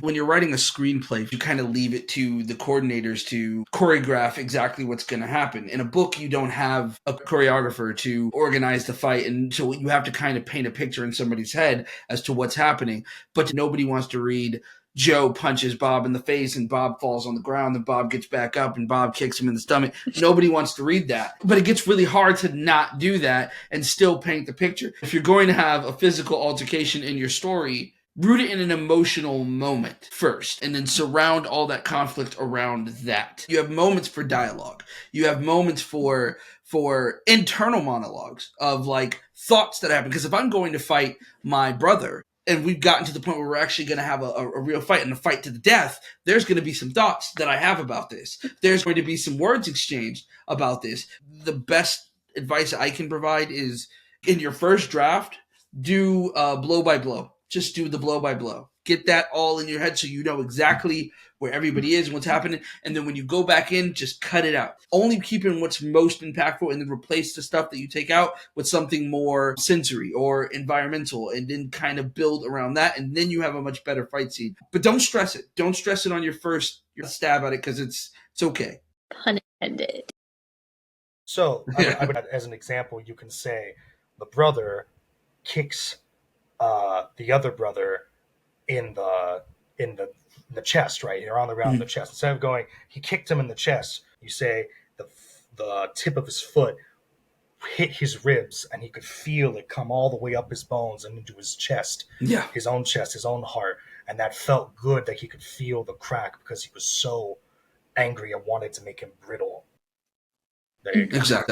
When you're writing a screenplay, you kind of leave it to the coordinators to choreograph exactly what's going to happen. In a book, you don't have a choreographer to organize the fight, and so you have to kind of paint a picture in somebody's head as to what's happening. But nobody wants to read Joe punches Bob in the face and Bob falls on the ground and Bob gets back up and Bob kicks him in the stomach. Nobody wants to read that. But it gets really hard to not do that and still paint the picture. If you're going to have a physical altercation in your story, root it in an emotional moment first, and then surround all that conflict around that. You have moments for dialogue. You have moments for internal monologues of like thoughts that happen. Because if I'm going to fight my brother, and we've gotten to the point where we're actually going to have a real fight and a fight to the death, there's going to be some thoughts that I have about this. There's going to be some words exchanged about this. The best advice I can provide is in your first draft, do blow by blow. Just do the blow by blow. Get that all in your head so you know exactly where everybody is and what's happening. And then when you go back in, just cut it out. Only keep in what's most impactful and then replace the stuff that you take out with something more sensory or environmental, and then kind of build around that. And then you have a much better fight scene. But don't stress it. Don't stress it on your first stab at it, because it's okay. Pun intended. So, I would, as an example, you can say the brother kicks the other brother in the chest, right? Or on the ground in the chest. Instead of going, he kicked him in the chest, you say the tip of his foot hit his ribs, and he could feel it come all the way up his bones and into his chest, his own chest, his own heart, and that felt good that he could feel the crack because he was so angry and wanted to make him brittle. There you go. Exactly.